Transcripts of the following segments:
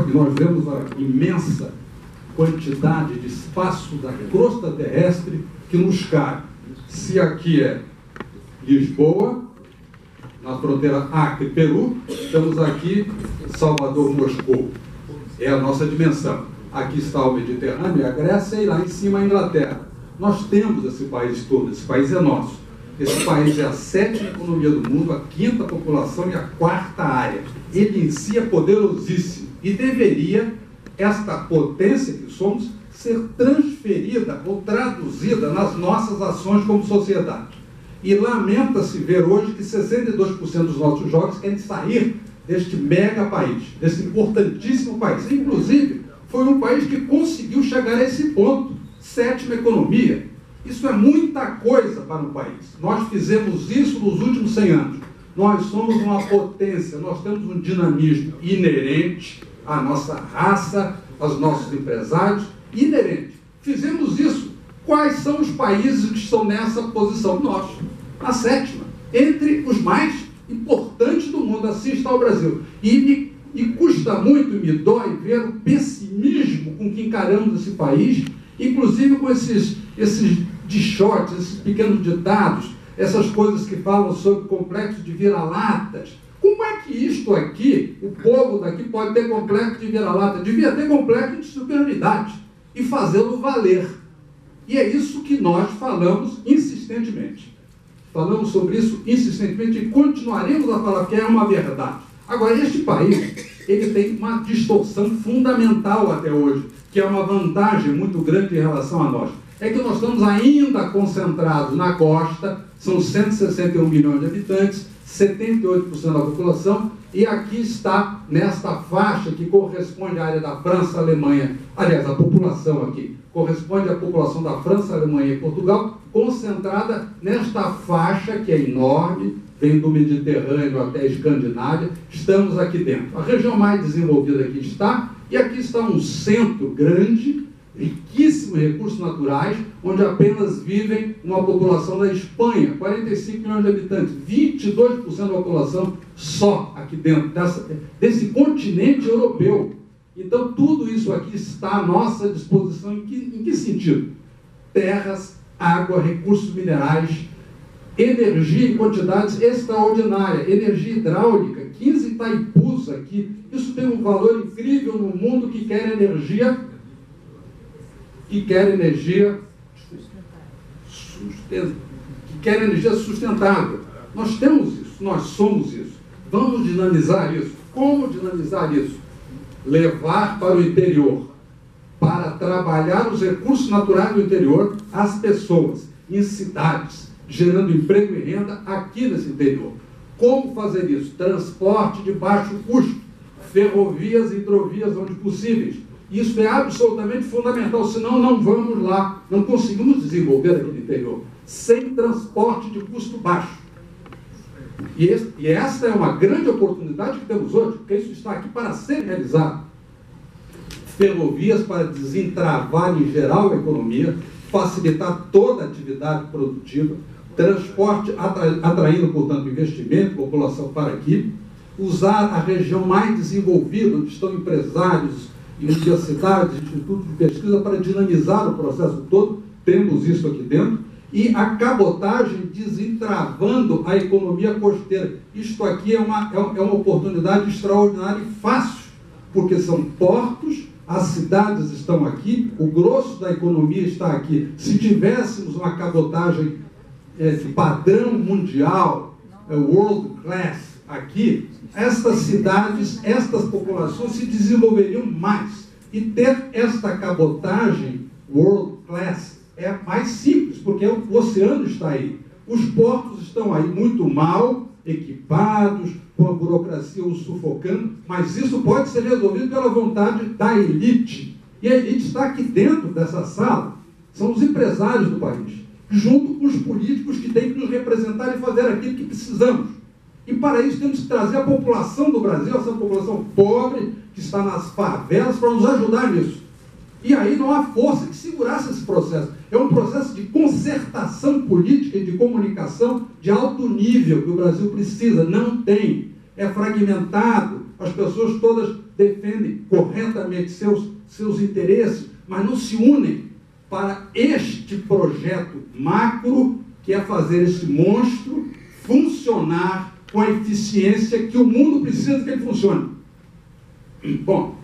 e nós vemos a imensa quantidade de espaço da crosta terrestre que nos cabe. Se aqui é Lisboa, na fronteira Acre-Peru, estamos aqui Salvador-Moscou. É a nossa dimensão. Aqui está o Mediterrâneo, a Grécia, e lá em cima a Inglaterra. Nós temos esse país todo, esse país é nosso. Esse país é a 7ª economia do mundo, a 5ª população e a 4ª área. Ele em si é poderosíssimo e deveria, esta potência que somos, ser transferida ou traduzida nas nossas ações como sociedade. E lamenta-se ver hoje que 62% dos nossos jovens querem sair deste mega país, desse importantíssimo país. Inclusive, foi um país que conseguiu chegar a esse ponto, 7ª economia. Isso é muita coisa para um país. Nós fizemos isso nos últimos 100 anos. Nós somos uma potência, nós temos um dinamismo inerente à nossa raça, aos nossos empresários, inerente. Fizemos isso. Quais são os países que estão nessa posição? Nós, a 7ª, entre os mais importantes do mundo. Assim está o Brasil. E custa muito, me dói ver o pessimismo com que encaramos esse país, inclusive com esses dichotes, esses pequenos ditados, essas coisas que falam sobre complexo de vira-latas. Como é que isto aqui, o povo daqui pode ter complexo de vira-lata? Devia ter complexo de superioridade e fazê-lo valer. E é isso que nós falamos insistentemente. Falamos sobre isso insistentemente e continuaremos a falar, porque é uma verdade. Agora, este país, ele tem uma distorção fundamental até hoje, que é uma vantagem muito grande em relação a nós. É que nós estamos ainda concentrados na costa, são 161 milhões de habitantes, 78% da população, e aqui está, nesta faixa que corresponde à área da França, Alemanha, aliás, a população aqui, corresponde à população da França, Alemanha e Portugal, concentrada nesta faixa que é enorme, vem do Mediterrâneo até a Escandinávia, estamos aqui dentro. A região mais desenvolvida aqui está, e aqui está um centro grande, riquíssimo em recursos naturais, onde apenas vivem uma população da Espanha, 45 milhões de habitantes, 22% da população só aqui dentro desse continente europeu. Então, tudo isso aqui está à nossa disposição. Em que sentido? Terras, água, recursos minerais, energia em quantidades extraordinárias, energia hidráulica, 15 Itaipus aqui. Isso tem um valor incrível no mundo que quer energia sustentável. Nós temos isso, nós somos isso. Vamos dinamizar isso. Como dinamizar isso? Levar para o interior, para trabalhar os recursos naturais do interior, as pessoas, em cidades, gerando emprego e renda aqui nesse interior. Como fazer isso? Transporte de baixo custo, ferrovias e hidrovias onde possíveis. Isso é absolutamente fundamental, senão não vamos lá, não conseguimos desenvolver aqui no interior, sem transporte de custo baixo. E esta é uma grande oportunidade que temos hoje, porque isso está aqui para ser realizado. Ferrovias para desentravar em geral a economia, facilitar toda a atividade produtiva, transporte atraindo, portanto, investimento, população para aqui, usar a região mais desenvolvida, onde estão empresários, universidades, institutos de pesquisa, para dinamizar o processo todo. Temos isso aqui dentro. E a cabotagem desentravando a economia costeira. Isto aqui é uma oportunidade extraordinária e fácil, porque são portos, as cidades estão aqui, o grosso da economia está aqui. Se tivéssemos uma cabotagem de padrão mundial, world class, aqui, estas cidades, estas populações se desenvolveriam mais. E ter esta cabotagem world class é mais simples, porque o oceano está aí. Os portos estão aí muito mal equipados, com a burocracia os sufocando, mas isso pode ser resolvido pela vontade da elite. E a elite está aqui dentro dessa sala. São os empresários do país, junto com os políticos que têm que nos representar e fazer aquilo que precisamos. E para isso temos que trazer a população do Brasil, essa população pobre, que está nas favelas, para nos ajudar nisso. E aí não há força que segurasse esse processo. É um processo de concertação política e de comunicação de alto nível que o Brasil precisa. Não tem. É fragmentado. As pessoas todas defendem corretamente seus interesses, mas não se unem para este projeto macro, que é fazer esse monstro funcionar com a eficiência que o mundo precisa que ele funcione. Bom,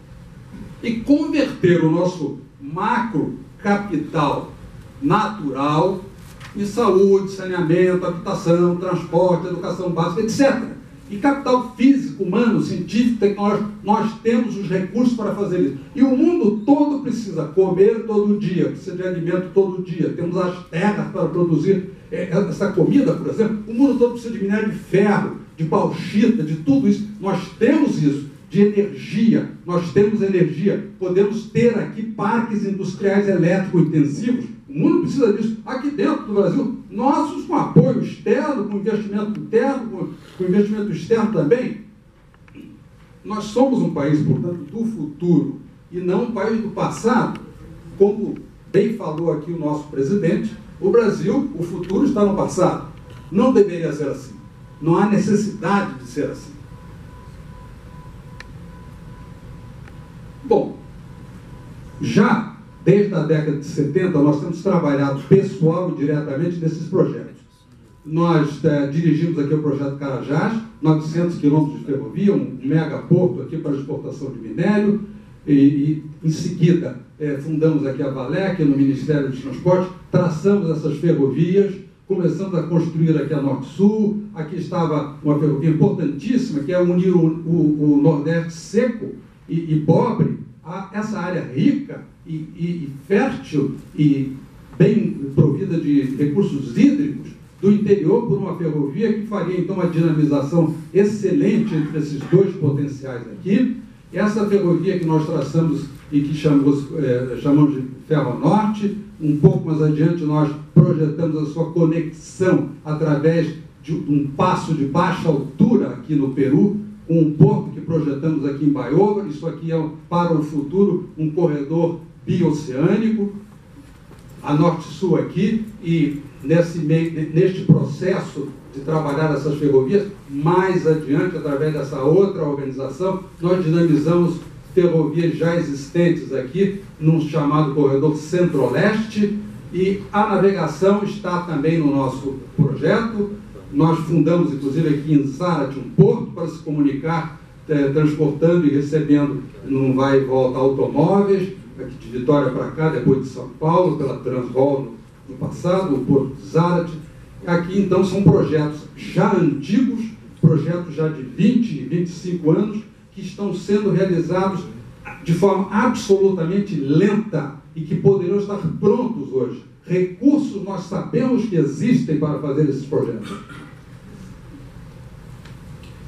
e converter o nosso macro capital natural em saúde, saneamento, habitação, transporte, educação básica, etc. E capital físico, humano, científico, tecnológico, nós temos os recursos para fazer isso. E o mundo todo precisa comer todo dia, precisa de alimento todo dia. Temos as terras para produzir essa comida, por exemplo. O mundo todo precisa de minério de ferro, de bauxita, de tudo isso. Nós temos isso. De energia, nós temos energia. Podemos ter aqui parques industriais elétricos intensivos. O mundo precisa disso. Aqui dentro do Brasil, nossos com apoio externo, com investimento interno, com investimento externo também. Nós somos um país, portanto, do futuro e não um país do passado. Como bem falou aqui o nosso presidente, o Brasil, o futuro está no passado. Não deveria ser assim. Não há necessidade de ser assim. Bom, já desde a década de 70, nós temos trabalhado pessoal e diretamente nesses projetos. Nós dirigimos aqui o projeto Carajás, 900 quilômetros de ferrovia, um megaporto aqui para exportação de minério, e em seguida fundamos aqui a Valec, no Ministério dos Transportes, traçamos essas ferrovias, começamos a construir aqui a Norte-Sul. Aqui estava uma ferrovia importantíssima, que é unir o Nordeste seco e pobre a essa área rica e fértil e bem provida de recursos hídricos do interior por uma ferrovia que faria então uma dinamização excelente entre esses dois potenciais aqui. Essa ferrovia que nós traçamos e que chamamos de Ferro Norte, um pouco mais adiante nós projetamos a sua conexão através de um passo de baixa altura aqui no Peru, com um porto que projetamos aqui em Baiova. Isso aqui é, para o futuro, um corredor bioceânico, a Norte-Sul aqui, e neste processo de trabalhar essas ferrovias, mais adiante, através dessa outra organização, nós dinamizamos ferrovias já existentes aqui, num chamado corredor Centro-Leste, e a navegação está também no nosso projeto. Nós fundamos, inclusive, aqui em Zárate, um porto para se comunicar, transportando e recebendo, num vai e volta, automóveis, aqui de Vitória para cá, depois de São Paulo, pela Transvaal no passado, o porto de Zárate. Aqui, então, são projetos já antigos, projetos já de 20, 25 anos, que estão sendo realizados de forma absolutamente lenta e que poderiam estar prontos hoje. Recursos nós sabemos que existem para fazer esses projetos.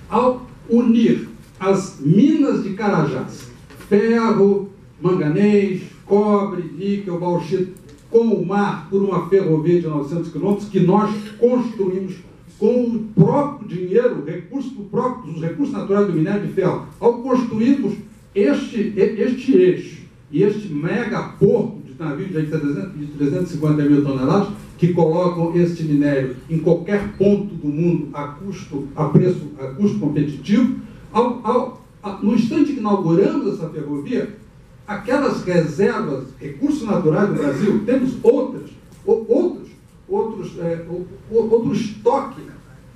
Ao unir as minas de Carajás, ferro, manganês, cobre, níquel, bauxita, com o mar por uma ferrovia de 900 quilômetros que nós construímos com o próprio dinheiro, os recursos naturais do minério de ferro. Ao construirmos este eixo e este megaporto de navios de 350 mil toneladas, que colocam este minério em qualquer ponto do mundo a custo competitivo, no instante que inauguramos essa ferrovia, aquelas reservas, recursos naturais do Brasil, temos outro estoque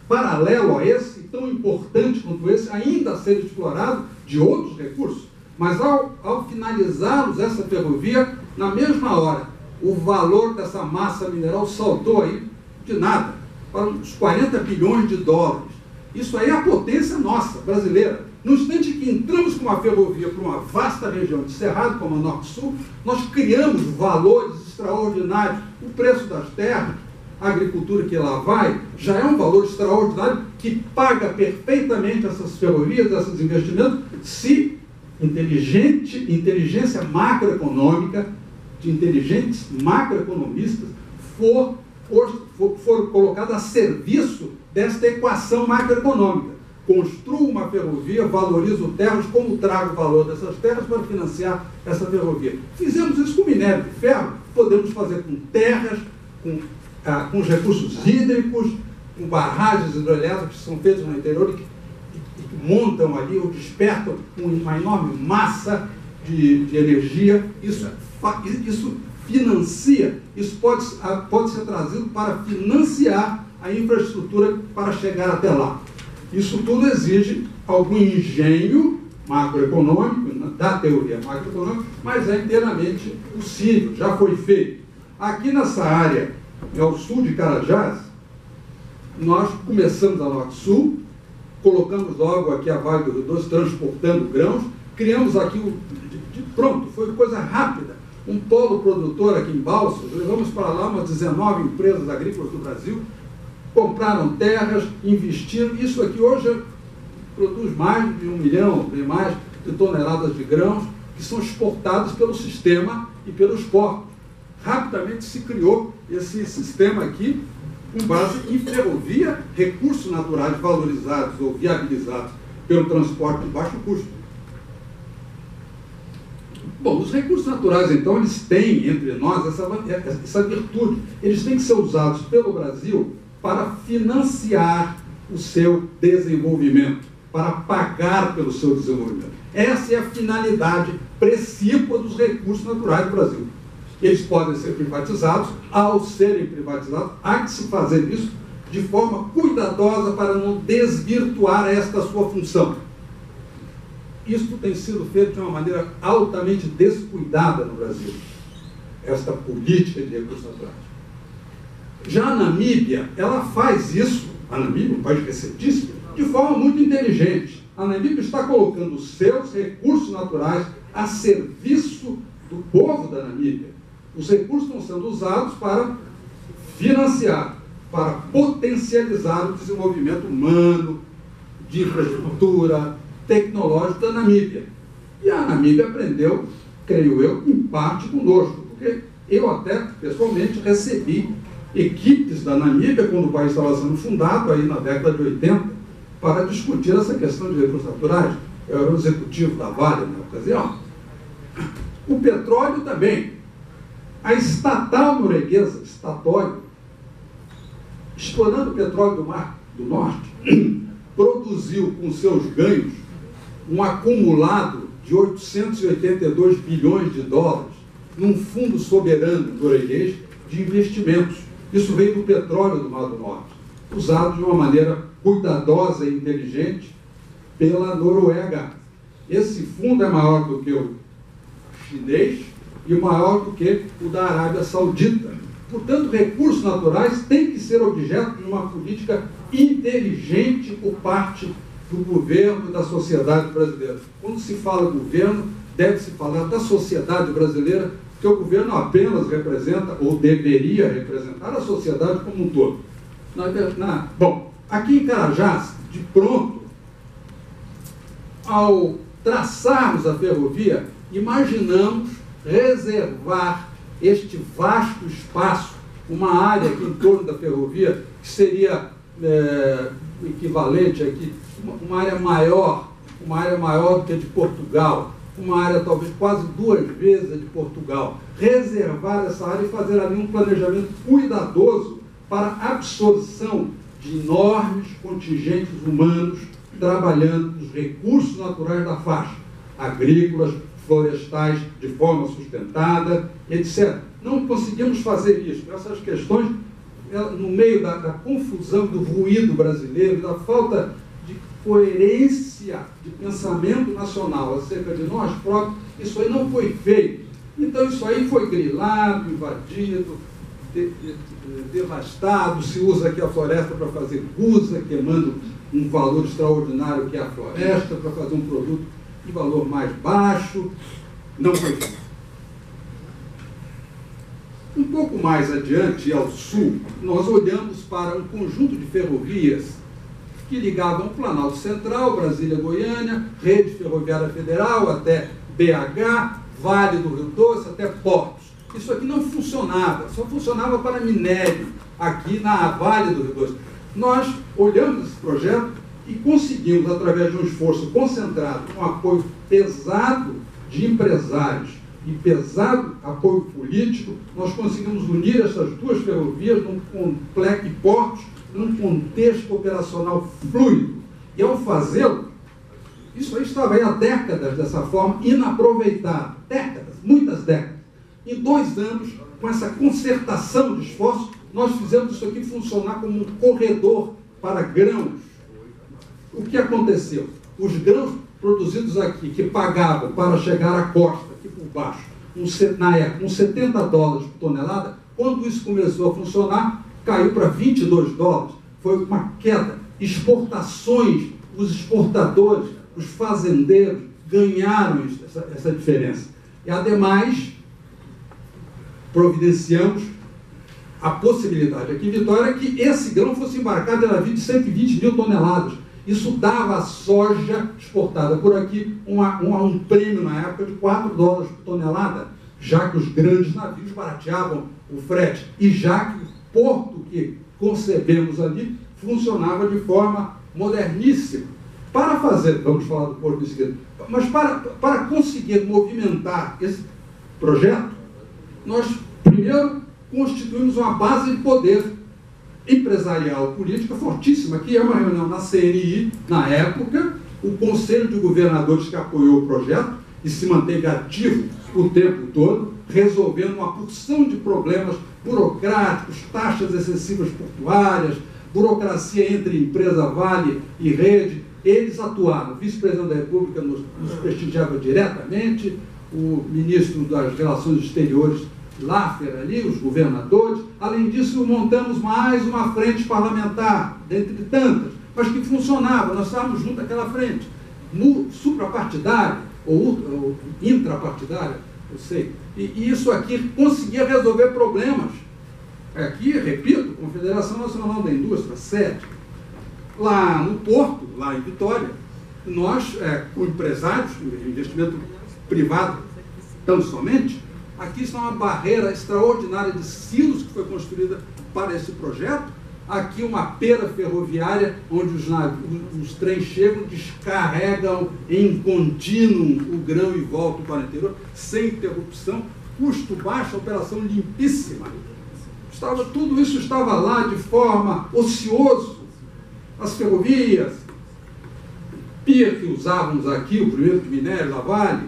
paralelo a esse, tão importante quanto esse, ainda a ser explorado, de outros recursos. Mas ao finalizarmos essa ferrovia, na mesma hora, o valor dessa massa mineral saltou aí de nada, para uns 40 bilhões de dólares. Isso aí é a potência nossa, brasileira. No instante que entramos com uma ferrovia para uma vasta região de Cerrado, como a Norte-Sul, nós criamos valores extraordinários. O preço das terras, a agricultura que lá vai, já é um valor extraordinário que paga perfeitamente essas ferrovias, esses investimentos, se inteligência macroeconômica, de inteligentes macroeconomistas, for colocada a serviço desta equação macroeconômica. Construo uma ferrovia, valorizo terras, como trago o valor dessas terras para financiar essa ferrovia. Fizemos isso com minério de ferro, podemos fazer com terras, com os recursos hídricos, com barragens hidroelétricas que são feitas no interior e que montam ali ou despertam uma enorme massa de energia. Isso financia, isso pode ser trazido para financiar a infraestrutura para chegar até lá. Isso tudo exige algum engenho macroeconômico, da teoria macroeconômica, mas é inteiramente possível, já foi feito. Aqui nessa área, ao sul de Carajás, nós começamos a norte-sul, colocamos logo aqui a Vale do Rio Doce, transportando grãos, criamos aqui, pronto, foi coisa rápida, um polo produtor aqui em Balsas, levamos para lá umas 19 empresas agrícolas do Brasil, compraram terras, investiram, isso aqui hoje produz mais de 1 milhão, bem mais, de toneladas de grãos, que são exportados pelo sistema e pelos portos. Rapidamente se criou esse sistema aqui, com base em ferrovia, recursos naturais valorizados ou viabilizados pelo transporte de baixo custo. Bom, os recursos naturais, então, eles têm entre nós essa virtude. Eles têm que ser usados pelo Brasil para financiar o seu desenvolvimento, para pagar pelo seu desenvolvimento. Essa é a finalidade precípua dos recursos naturais do Brasil. Eles podem ser privatizados. Ao serem privatizados, há que se fazer isso de forma cuidadosa para não desvirtuar esta sua função. Isso tem sido feito de uma maneira altamente descuidada no Brasil, esta política de recursos naturais. Já a Namíbia, ela faz isso, a Namíbia, um país recentíssimo, de forma muito inteligente. A Namíbia está colocando os seus recursos naturais a serviço do povo da Namíbia. Os recursos estão sendo usados para financiar, para potencializar o desenvolvimento humano, de infraestrutura, tecnológico da Namíbia. E a Namíbia aprendeu, creio eu, em parte conosco, porque eu até, pessoalmente, recebi equipes da Namíbia, quando o país estava sendo fundado, aí na década de 80, para discutir essa questão de recursos naturais. Eu era o executivo da Vale na ocasião. O petróleo também. A estatal norueguesa, Statoil, explorando o petróleo do Mar do Norte, produziu com seus ganhos um acumulado de 882 bilhões de dólares num fundo soberano norueguês de investimentos. Isso veio do petróleo do Mar do Norte, usado de uma maneira cuidadosa e inteligente pela Noruega. Esse fundo é maior do que o chinês e maior do que o da Arábia Saudita. Portanto, recursos naturais têm que ser objeto de uma política inteligente por parte do governo e da sociedade brasileira. Quando se fala governo, deve-se falar da sociedade brasileira, porque o governo apenas representa, ou deveria representar, a sociedade como um todo. Bom, aqui em Carajás, de pronto, ao traçarmos a ferrovia, imaginamos reservar este vasto espaço, uma área aqui em torno da ferrovia, que seria equivalente aqui, uma área maior do que a de Portugal, uma área talvez quase 2 vezes a de Portugal. Reservar essa área e fazer ali um planejamento cuidadoso para a absorção de enormes contingentes humanos trabalhando nos recursos naturais da faixa, agrícolas, florestais, de forma sustentada, etc. Não conseguimos fazer isso. Essas questões, no meio da confusão, do ruído brasileiro, da falta de coerência de pensamento nacional acerca de nós próprios, isso aí não foi feito. Então, isso aí foi grilado, invadido, devastado. Se usa aqui a floresta para fazer gusa, queimando um valor extraordinário que é a floresta, para fazer um produto de valor mais baixo. Não foi feito. Um pouco mais adiante, ao sul, nós olhamos para um conjunto de ferrovias que ligavam o Planalto Central, Brasília-Goiânia, Rede Ferroviária Federal, até BH, Vale do Rio Doce, até Portos. Isso aqui não funcionava, só funcionava para minério, aqui na Vale do Rio Doce. Nós olhamos esse projeto e conseguimos, através de um esforço concentrado, com apoio pesado de empresários e pesado apoio político, nós conseguimos unir essas duas ferrovias e portos num contexto operacional fluido. E ao fazê-lo, Isso aí estava aí há décadas dessa forma, inaproveitado. Décadas, muitas décadas. Em 2 anos, com essa concertação de esforços, nós fizemos isso aqui funcionar como um corredor para grãos. O que aconteceu? Os grãos produzidos aqui, que pagavam para chegar à costa, aqui por baixo, na época, uns $70 por tonelada, quando isso começou a funcionar, caiu para $22. Foi uma queda. Exportações, os exportadores, os fazendeiros ganharam essa diferença. E, ademais, providenciamos a possibilidade aqui em Vitória que esse grão fosse embarcado em navio de 120 mil toneladas. Isso dava à soja exportada por aqui um prêmio na época de $4 por tonelada, já que os grandes navios barateavam o frete e já que o porto que concebemos ali funcionava de forma moderníssima. Para fazer, vamos falar do porto em seguida, mas para conseguir movimentar esse projeto, nós primeiro constituímos uma base de poder empresarial, política fortíssima, que é uma reunião na CNI, na época, o Conselho de Governadores que apoiou o projeto e se manteve ativo o tempo todo, resolvendo uma porção de problemas burocráticos, taxas excessivas portuárias, burocracia entre empresa Vale e Rede. Eles atuaram, o vice-presidente da República nos prestigiava diretamente, o ministro das Relações Exteriores, Laffer ali, os governadores. Além disso, montamos mais uma frente parlamentar, dentre tantas, mas que funcionava, nós estávamos juntos àquela frente, suprapartidária ou intrapartidária, eu sei. E isso aqui conseguia resolver problemas. Aqui, repito, Confederação Nacional da Indústria, sede. Lá no Porto, lá em Vitória, nós, com empresários, investimento privado tão somente, aqui está uma barreira extraordinária de silos que foi construída para esse projeto. Aqui uma pera ferroviária, onde os trens chegam, descarregam em contínuo o grão e voltam para o interior, sem interrupção, custo baixo, operação limpíssima. Tudo isso estava lá de forma ociosa. As ferrovias, pia que usávamos aqui, o primeiro de minério da Vale,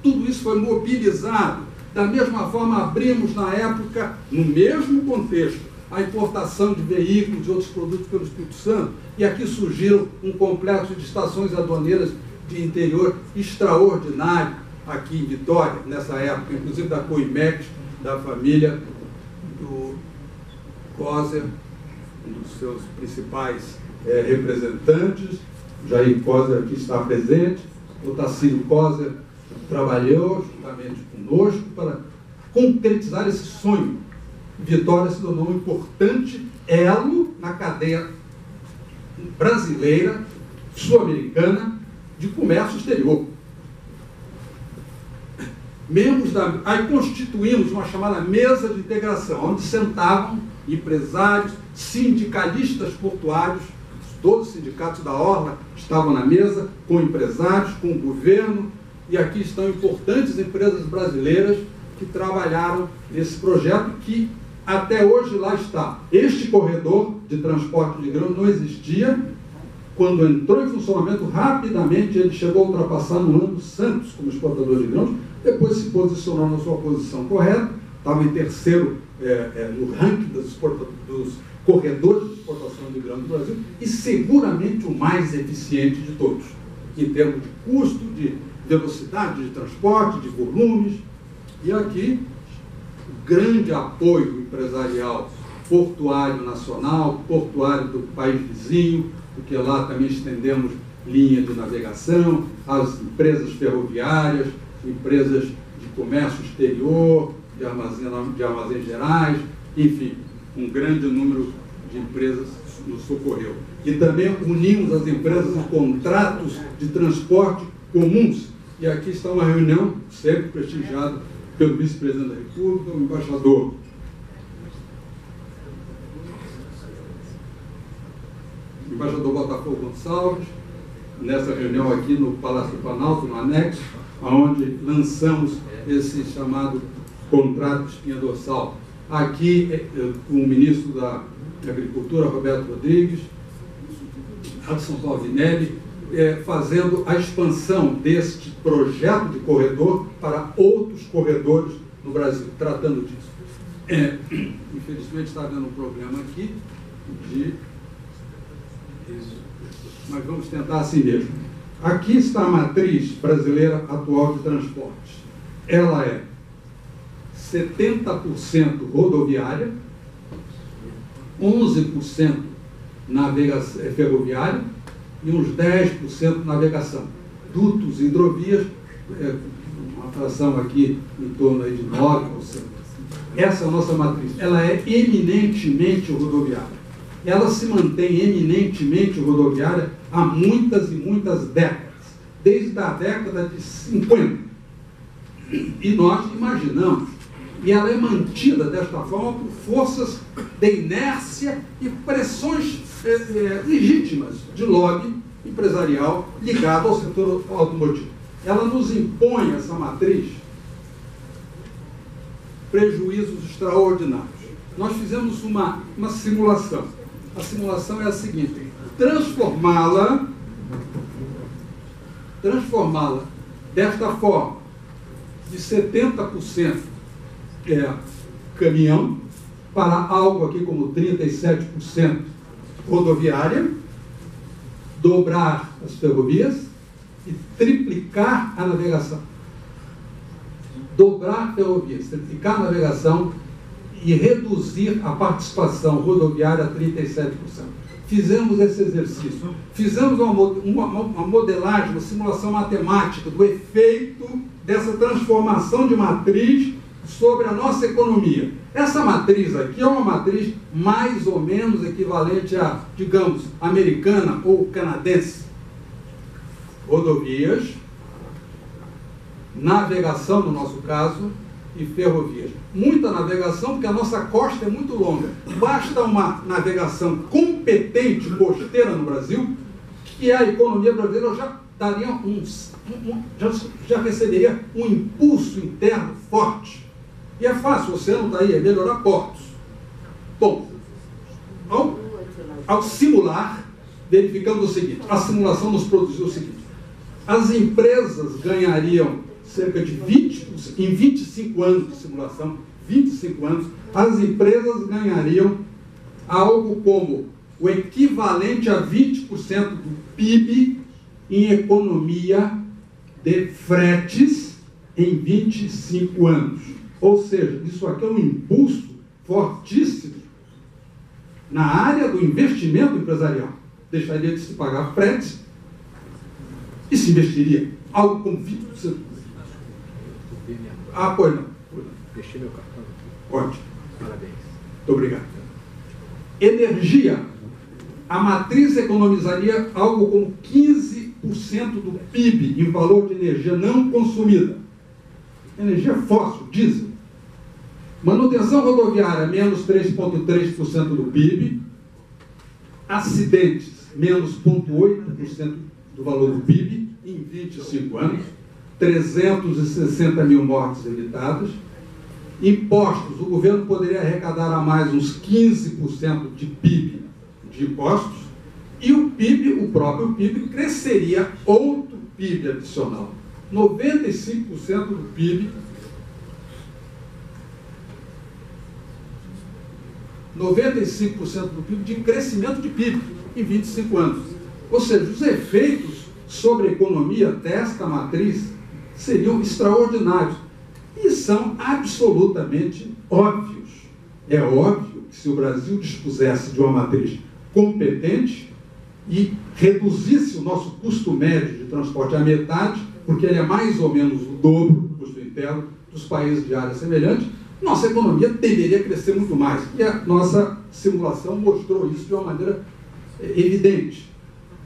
tudo isso foi mobilizado. Da mesma forma, abrimos na época, no mesmo contexto, a importação de veículos e outros produtos pelo Espírito Santo, e aqui surgiu um complexo de estações aduaneiras de interior extraordinário aqui em Vitória, nessa época, inclusive da Coimex, da família do Coser, um dos seus principais representantes. Jair Coser aqui está presente, o Tacílio Coser trabalhou juntamente conosco para concretizar esse sonho. Vitória se tornou um importante elo na cadeia brasileira, sul-americana, de comércio exterior. Aí constituímos uma chamada mesa de integração, onde sentavam empresários, sindicalistas portuários, todos os sindicatos da Orla estavam na mesa, com empresários, com o governo, e aqui estão importantes empresas brasileiras que trabalharam nesse projeto que até hoje lá está. Este corredor de transporte de grãos não existia. Quando entrou em funcionamento, rapidamente ele chegou a ultrapassar no ano Santos como exportador de grãos, depois se posicionou na sua posição correta, estava em terceiro no ranking dos corredores de exportação de grãos do Brasil e seguramente o mais eficiente de todos, em termos de custo, de velocidade de transporte, de volumes. E aqui, o grande apoio empresarial portuário nacional, portuário do país vizinho, porque lá também estendemos linha de navegação, as empresas ferroviárias, empresas de comércio exterior, de armazéns gerais, enfim, um grande número de empresas nos socorreu. E também unimos as empresas em contratos de transporte comuns. E aqui está uma reunião, sempre prestigiada pelo vice-presidente da República, o embaixador Botafogo Gonçalves, nessa reunião aqui no Palácio do Planalto, no anexo, onde lançamos esse chamado contrato de espinha dorsal. Aqui, o ministro da Agricultura, Roberto Rodrigues, Adson Paulvinelli, fazendo a expansão deste projeto de corredor para outros corredores no Brasil, tratando disso. Infelizmente está havendo um problema aqui, mas vamos tentar assim mesmo. Aqui está a matriz brasileira atual de transportes. Ela é 70% rodoviária, 11% ferroviária e uns 10% navegação. Dutos e hidrovias, uma fração aqui em torno aí de 9%. Essa é a nossa matriz. Ela é eminentemente rodoviária. Ela se mantém eminentemente rodoviária há muitas e muitas décadas, desde a década de 50. E nós imaginamos, e ela é mantida desta forma por forças de inércia e pressões legítimas de lobby empresarial ligado ao setor automotivo. Ela nos impõe, essa matriz, prejuízos extraordinários. Nós fizemos uma simulação. A simulação é a seguinte: transformá-la desta forma, de 70% caminhão, para algo aqui como 37% rodoviária, dobrar as ferrovias e triplicar a navegação. Dobrar ferrovias, triplicar a navegação e reduzir a participação rodoviária a 37%. Fizemos esse exercício. Fizemos uma modelagem, uma simulação matemática do efeito dessa transformação de matriz sobre a nossa economia. Essa matriz aqui é uma matriz mais ou menos equivalente a, digamos, americana ou canadense. Rodovias, navegação, no nosso caso, e ferrovias. Muita navegação, porque a nossa costa é muito longa. Basta uma navegação competente costeira no Brasil, que a economia brasileira já daria já receberia um impulso interno forte. E é fácil, o oceano está aí, é melhorar portos. Bom, ao simular, verificamos o seguinte: a simulação nos produziu o seguinte: as empresas ganhariam cerca de 20%, em 25 anos de simulação, 25 anos, as empresas ganhariam algo como o equivalente a 20% do PIB em economia de fretes em 25 anos. Ou seja, isso aqui é um impulso fortíssimo na área do investimento empresarial. Deixaria de se pagar fretes e se investiria algo como 20%. Ah, pois não. Deixei meu cartão. Ótimo. Parabéns. Muito obrigado. Energia. A matriz economizaria algo como 15% do PIB em valor de energia não consumida. Energia fóssil, diesel. Manutenção rodoviária, menos 3,3% do PIB. Acidentes, menos 0,8% do valor do PIB em 25 anos. 360 mil mortes evitadas. Impostos, o governo poderia arrecadar a mais uns 15% de PIB de impostos, e o PIB, o próprio PIB, cresceria outro PIB adicional. 95% do PIB, 95% do PIB de crescimento de PIB em 25 anos. Ou seja, os efeitos sobre a economia desta matriz seriam extraordinários e são absolutamente óbvios. É óbvio que se o Brasil dispusesse de uma matriz competente e reduzisse o nosso custo médio de transporte à metade, porque ele é mais ou menos o dobro do custo interno dos países de área semelhante, nossa economia deveria crescer muito mais. E a nossa simulação mostrou isso de uma maneira evidente.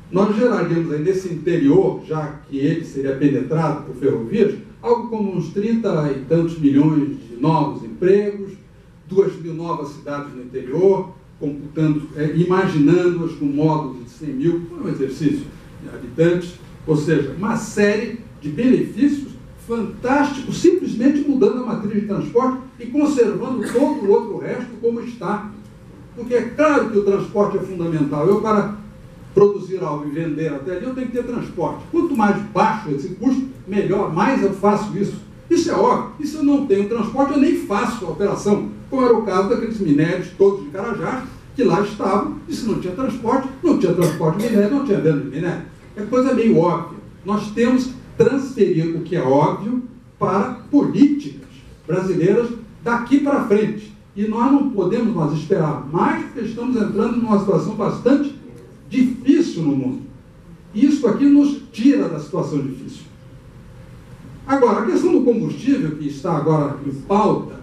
Nós geraríamos aí nesse interior, já que ele seria penetrado por ferrovias, algo como uns 30 e tantos milhões de novos empregos, 2.000 novas cidades no interior, computando, imaginando-as com módulos de 100 mil, um exercício de habitantes, ou seja, uma série de benefícios fantásticos, simplesmente mudando a matriz de transporte e conservando todo o outro resto como está. Porque é claro que o transporte é fundamental. Eu, para produzir produzir algo e vender até ali, eu tenho que ter transporte. Quanto mais baixo esse custo, melhor, mais eu faço isso. Isso é óbvio. E se eu não tenho transporte, eu nem faço a operação, como era o caso daqueles minérios todos de Carajás, que lá estavam, e se não tinha transporte de minério, não tinha venda de minério. É coisa meio óbvia. Nós temos que transferir o que é óbvio para políticas brasileiras daqui para frente. E nós não podemos mais esperar mais, porque estamos entrando numa situação bastante difícil no mundo. Isso aqui nos tira da situação difícil. Agora, a questão do combustível, que está agora em pauta,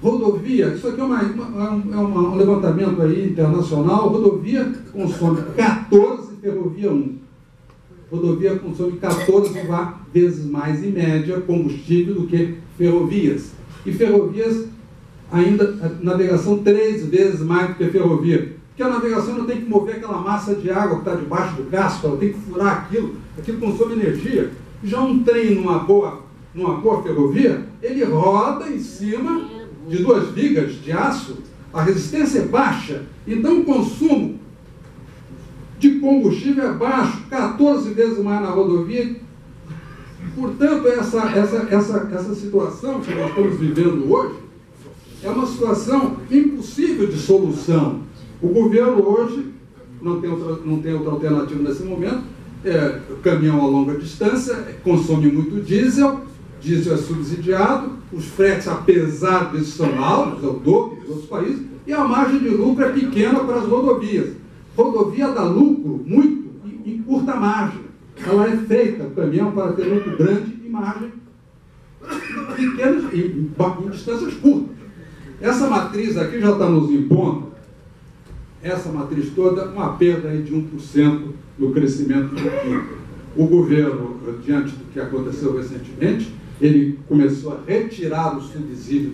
rodovia, isso aqui é um levantamento aí internacional, rodovia consome 14, ferrovia 1. Rodovia consome 14 vezes mais, em média, combustível do que ferrovias. E ferrovias, ainda, a navegação 3 vezes mais do que ferrovia. Porque a navegação não tem que mover aquela massa de água que está debaixo do casco, ela tem que furar aquilo consome energia. Já um trem numa boa ferrovia, ele roda em cima de 2 vigas de aço, a resistência é baixa, então o consumo de combustível é baixo, 14 vezes mais na rodovia. Portanto, essa situação que nós estamos vivendo hoje é uma situação impossível de solução. O governo hoje não tem outra alternativa nesse momento, caminhão a longa distância, consome muito diesel é subsidiado, os fretes, apesar disso, são altos, é o dobro dos outros países, e a margem de lucro é pequena para as rodovias. Rodovia dá lucro muito em curta margem. Ela é feita, caminhão, para ter lucro grande e margem pequena em distâncias curtas. Essa matriz aqui já está nos impondo, essa matriz toda, uma perda aí de 1% do crescimento do PIB. O governo, diante do que aconteceu recentemente, ele começou a retirar o subsídio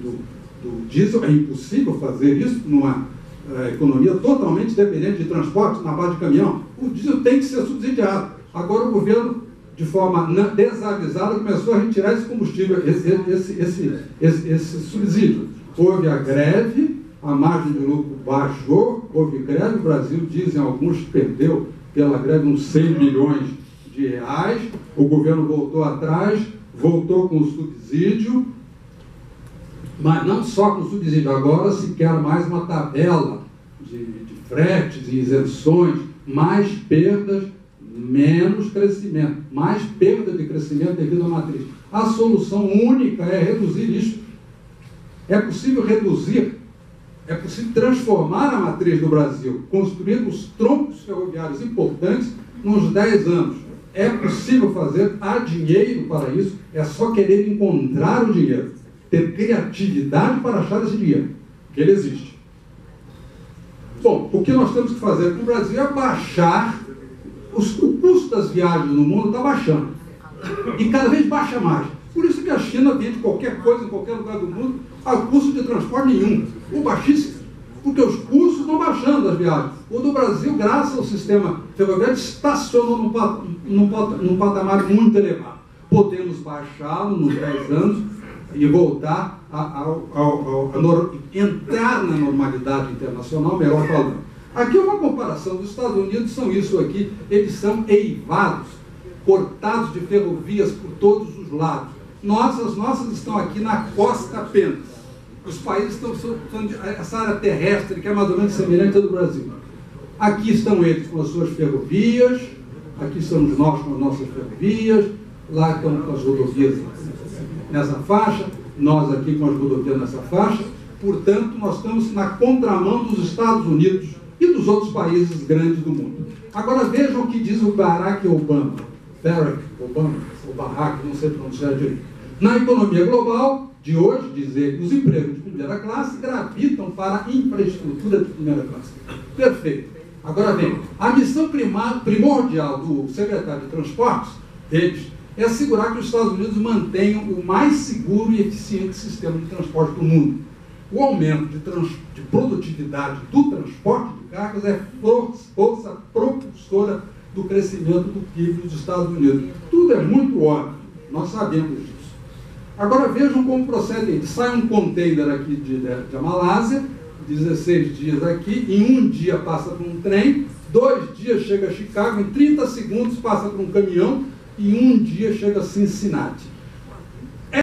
do diesel. É impossível fazer isso numa economia totalmente dependente de transporte na base de caminhão. O diesel tem que ser subsidiado. Agora o governo, de forma desavisada, começou a retirar esse combustível, esse subsídio. Houve a greve, a margem de lucro baixou, houve greve, o Brasil, dizem alguns, perdeu pela greve uns 100 milhões de reais, o governo voltou atrás, voltou com o subsídio, mas não só com o subsídio, agora se quer mais uma tabela de fretes e isenções, mais perdas, menos crescimento, mais perda de crescimento devido à matriz. A solução única é reduzir isso. É possível reduzir, é possível transformar a matriz do Brasil, construir os troncos ferroviários importantes nos 10 anos. É possível fazer, há dinheiro para isso, é só querer encontrar o dinheiro, ter criatividade para achar esse dinheiro, que ele existe. Bom, o que nós temos que fazer com o Brasil é baixar, o custo das viagens no mundo está baixando, e cada vez baixa mais. Por isso que a China vende qualquer coisa em qualquer lugar do mundo a custo de transporte nenhum, ou baixíssimo, porque os custos estão baixando das viagens. O do Brasil, graças ao sistema ferroviário, estacionou num patamar muito elevado. Podemos baixá-lo nos 10 anos e voltar entrar na normalidade internacional, melhor falando. Aqui é uma comparação dos Estados Unidos, são isso aqui, eles são eivados, cortados de ferrovias por todos os lados. As nossas estão aqui na costa apenas. Os países estão usando essa área terrestre, que é mais ou menos semelhante à do Brasil. Aqui estão eles com as suas ferrovias, aqui estamos nós com as nossas ferrovias, lá estão com as rodovias nessa faixa, nós aqui com as rodovias nessa faixa. Portanto, nós estamos na contramão dos Estados Unidos e dos outros países grandes do mundo. Agora vejam o que diz o Barack Obama, ou Barack, não sei pronunciar direito. Na economia global de hoje, diz ele, os empregos de primeira classe gravitam para a infraestrutura de primeira classe. Perfeito. Agora bem, a missão primordial do secretário de Transportes, deles, é assegurar que os Estados Unidos mantenham o mais seguro e eficiente sistema de transporte do mundo. O aumento de produtividade do transporte de cargas é força propulsora do crescimento do PIB dos Estados Unidos. Tudo é muito óbvio, nós sabemos disso. Agora vejam como procede. Sai um container aqui da Malásia, 16 dias aqui, em um dia passa por um trem, 2 dias chega a Chicago, em 30 segundos passa por um caminhão e em 1 dia chega a Cincinnati.